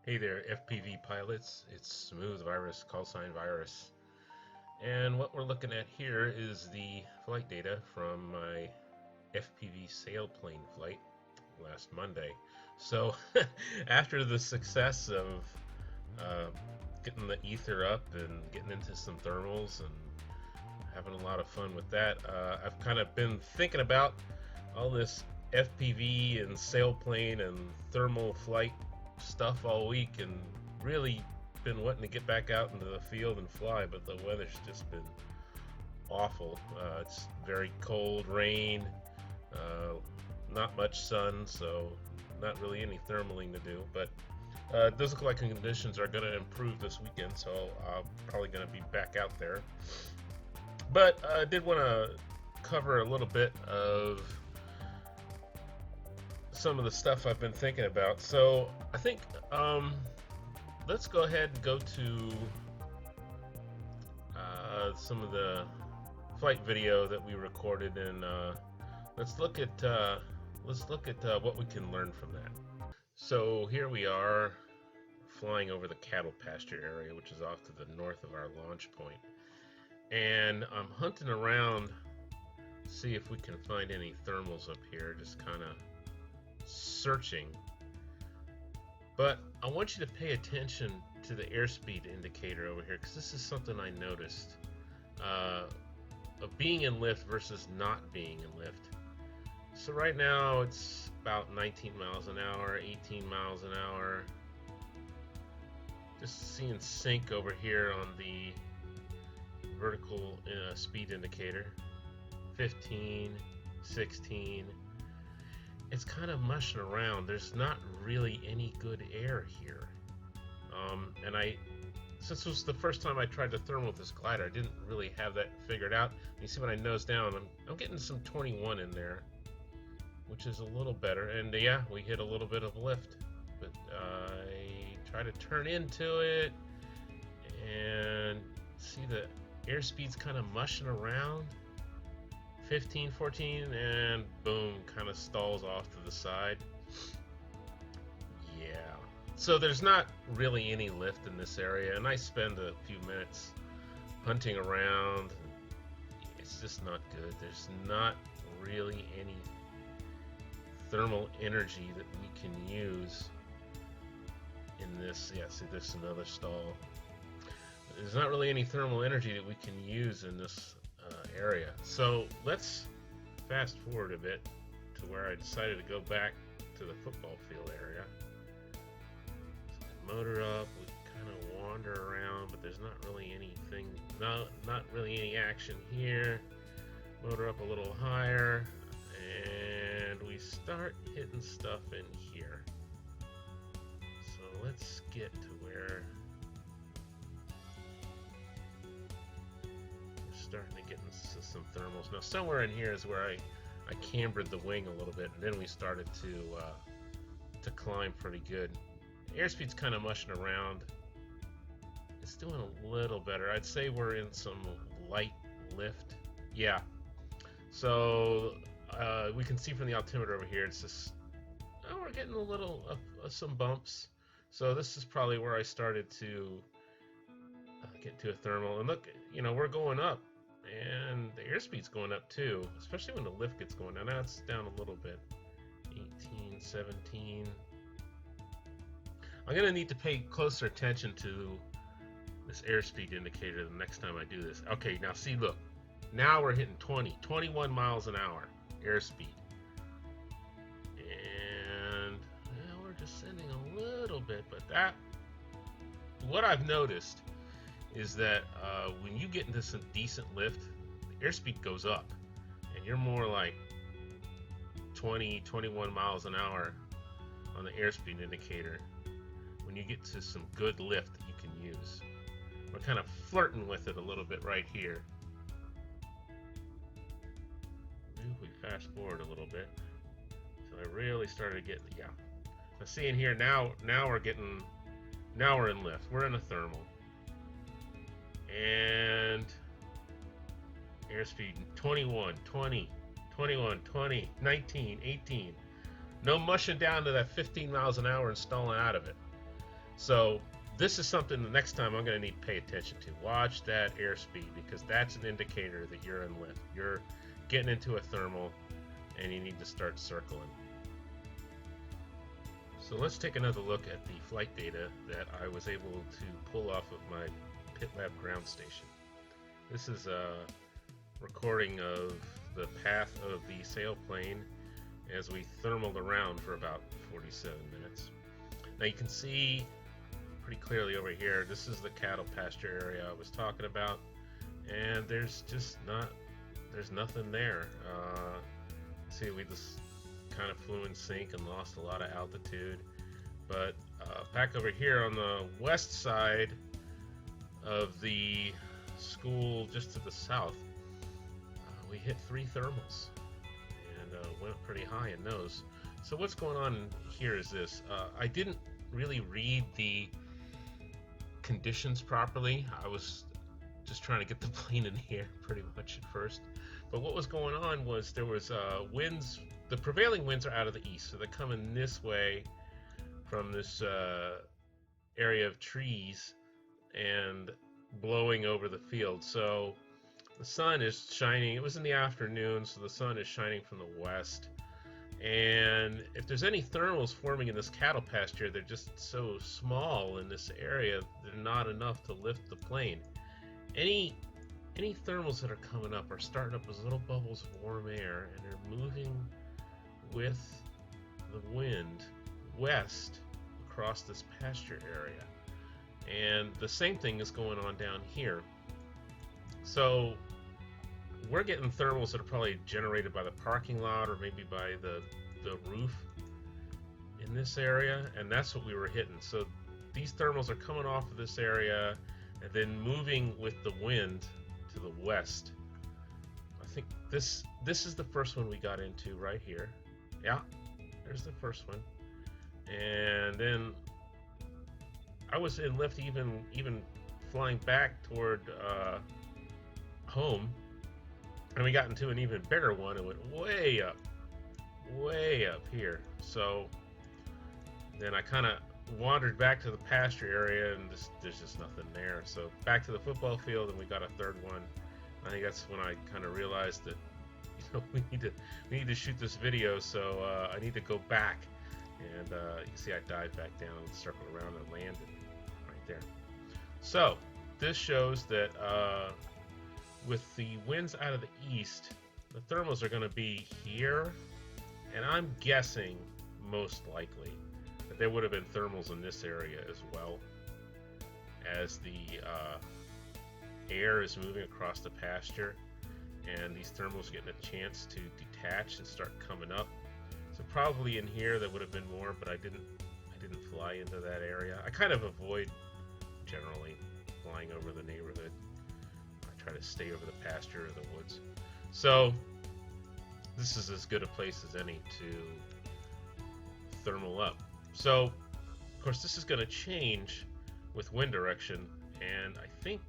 Hey there, FPV pilots. It's Smooth Virus, call sign Virus. And what we're looking at here is the flight data from my FPV Sailplane flight last Monday. So, after the success of uh, getting the ether up and getting into some thermals and having a lot of fun with that, I've kind of been thinking about all this FPV and sailplane and thermal flight stuff all week and really been wanting to get back out into the field and fly, but the weather's just been awful. It's very cold, rain, not much sun, so not really any thermaling to do. But it does look like conditions are going to improve this weekend, so I'm probably going to be back out there. But I did want to cover a little bit of some of the stuff I've been thinking about. So I think let's go ahead and go to some of the flight video that we recorded, and let's look at what we can learn from that. So here we are flying over the cattle pasture area, which is off to the north of our launch point, and I'm hunting around to see if we can find any thermals up here, just kind of searching. But I want you to pay attention to the airspeed indicator over here, because this is something I noticed of being in lift versus not being in lift. So right now it's about 19 miles an hour, 18 miles an hour. Just seeing sync over here on the vertical speed indicator. 15, 16. It's kind of mushing around. There's not really any good air here. And since this was the first time I tried to thermal with this glider, I didn't really have that figured out. You see when I nose down, I'm getting some 21 in there, which is a little better. And yeah, we hit a little bit of lift, but I try to turn into it and see the airspeed's kind of mushing around. 15, 14, and boom, kind of stalls off to the side. Yeah, so there's not really any lift in this area, and I spend a few minutes hunting around. It's just not good. There's not really any thermal energy that we can use in this. Yeah, see, this is another stall. There's not really any thermal energy that we can use in this area. So let's fast forward a bit to where I decided to go back to the football field area. So I motor up, we kind of wander around, but there's not really anything, not really any action here. Motor up a little higher, and we start hitting stuff in here. So let's get to where starting to get into some thermals. Now somewhere in here is where I cambered the wing a little bit, and then we started to climb pretty good. Airspeed's kind of mushing around. It's doing a little better. I'd say we're in some light lift. Yeah. So we can see from the altimeter over here, it's just, oh, we're getting a little some bumps. So this is probably where I started to get to a thermal. And look, we're going up, and the airspeed's going up too, especially when the lift gets going down. Now it's down a little bit. 18, 17. I'm going to need to pay closer attention to this airspeed indicator the next time I do this. Okay, now see, look. Now we're hitting 21 miles an hour airspeed. And we're descending a little bit, but what I've noticed is that when you get into some decent lift, the airspeed goes up, and you're more like 20, 21 miles an hour on the airspeed indicator when you get to some good lift that you can use. We're kind of flirting with it a little bit right here. Maybe if we fast forward a little bit. So I really started getting, yeah. Now seeing here, now we're in lift. We're in a thermal. And airspeed 21, 20, 21, 20, 19, 18. No mushing down to that 15 miles an hour and stalling out of it. So this is something the next time I'm going to need to pay attention to. Watch that airspeed, because that's an indicator that you're in lift. You're getting into a thermal and you need to start circling. So let's take another look at the flight data that I was able to pull off of my PitLab ground station. This is a recording of the path of the sailplane as we thermaled around for about 47 minutes. Now you can see pretty clearly over here, this is the cattle pasture area I was talking about, and there's nothing there. See, we just kind of flew in sync and lost a lot of altitude. But back over here on the west side of the school, just to the south, we hit 3 thermals and went pretty high in those. So what's going on here is this. I didn't really read the conditions properly. I was just trying to get the plane in the air pretty much at first. But what was going on was there was winds. The prevailing winds are out of the east, so they're coming this way from this area of trees and blowing over the field. So the sun is shining. It was in the afternoon, so the sun is shining from the west. And if there's any thermals forming in this cattle pasture, they're just so small in this area, they're not enough to lift the plane. Any thermals that are coming up are starting up as little bubbles of warm air, and they're moving with the wind west across this pasture area. And the same thing is going on down here. So we're getting thermals that are probably generated by the parking lot or maybe by the roof in this area, and that's what we were hitting. So these thermals are coming off of this area and then moving with the wind to the west. I think this is the first one we got into right here. Yeah, there's the first one. And then I was in lift even flying back toward home, and we got into an even bigger one and went way up here. So then I kind of wandered back to the pasture area, and there's just nothing there. So back to the football field, and we got a third one. I think that's when I kind of realized that, we need to shoot this video. So I need to go back, and you see I dived back down and circled around and landed right there. So this shows that with the winds out of the east, the thermals are going to be here, and I'm guessing most likely that there would have been thermals in this area as well, as the air is moving across the pasture, and these thermals getting a chance to detach and start coming up. So probably in here there would have been more, but I didn't fly into that area. I kind of avoid generally flying over the neighborhood. I try to stay over the pasture or the woods. So this is as good a place as any to thermal up. So of course this is going to change with wind direction, and I think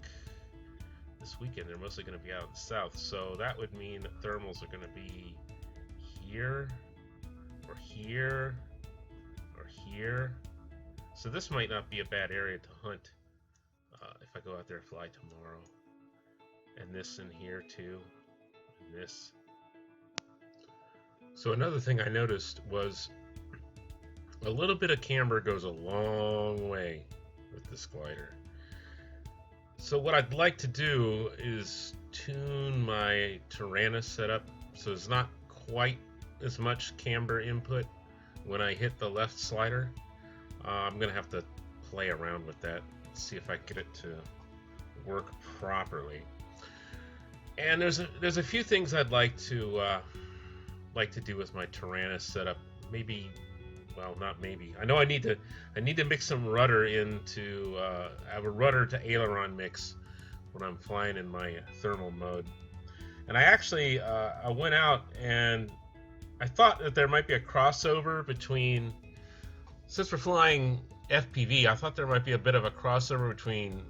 this weekend they're mostly going to be out in the south, so that would mean that thermals are going to be here or here or here. So this might not be a bad area to hunt if I go out there and fly tomorrow. And this in here too, and this. So another thing I noticed was a little bit of camber goes a long way with this glider. So what I'd like to do is tune my Tyrannus setup so it's not quite as much camber input when I hit the left slider. I'm gonna have to play around with that, see if I can get it to work properly. And there's a few things I'd like to do with my Tyrannus setup. Maybe, well, not maybe. I know I need to mix some rudder into have a rudder to aileron mix when I'm flying in my thermal mode. And I actually I went out and I thought that there might be a crossover between, since we're flying FPV, I thought there might be a bit of a crossover between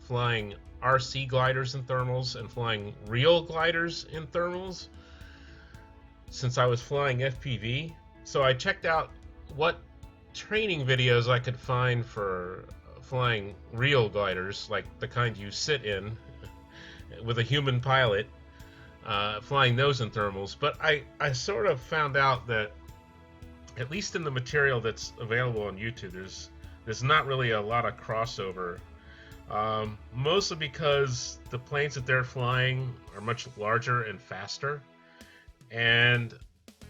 flying RC gliders in thermals and flying real gliders in thermals, since I was flying FPV. So I checked out what training videos I could find for flying real gliders, like the kind you sit in with a human pilot, flying those in thermals. But I sort of found out that, at least in the material that's available on YouTube, there's not really a lot of crossover. Mostly because the planes that they're flying are much larger and faster. And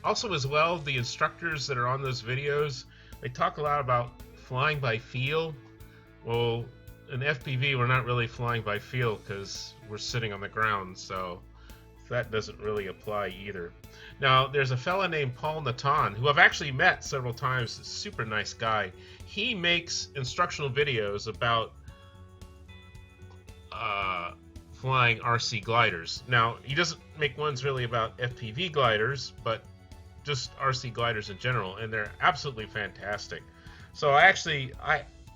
also, as well, the instructors that are on those videos, they talk a lot about flying by feel. Well, in FPV, we're not really flying by feel because we're sitting on the ground, so that doesn't really apply either. Now, there's a fella named Paul Naton, who I've actually met several times. A super nice guy. He makes instructional videos about flying RC gliders. Now, he doesn't make ones really about FPV gliders, but just RC gliders in general, and they're absolutely fantastic. So I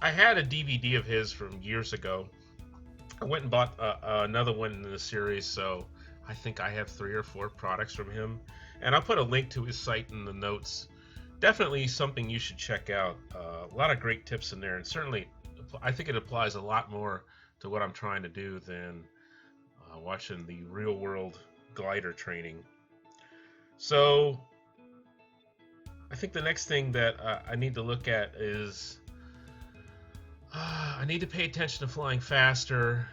had a DVD of his from years ago. I went and bought another one in the series, so I think I have 3 or 4 products from him, and I'll put a link to his site in the notes. Definitely something you should check out. A lot of great tips in there, and certainly I think it applies a lot more to what I'm trying to do than watching the real world glider training. So I think the next thing that I need to look at is I need to pay attention to flying faster,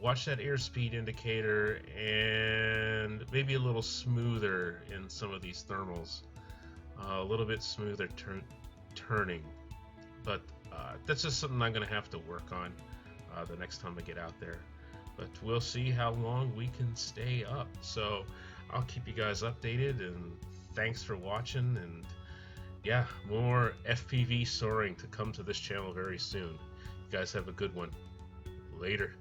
watch that airspeed indicator, and maybe a little smoother in some of these thermals. A little bit smoother turning. But that's just something I'm going to have to work on the next time I get out there. But we'll see how long we can stay up. So I'll keep you guys updated, and thanks for watching. And yeah, more FPV soaring to come to this channel very soon. You guys have a good one. Later.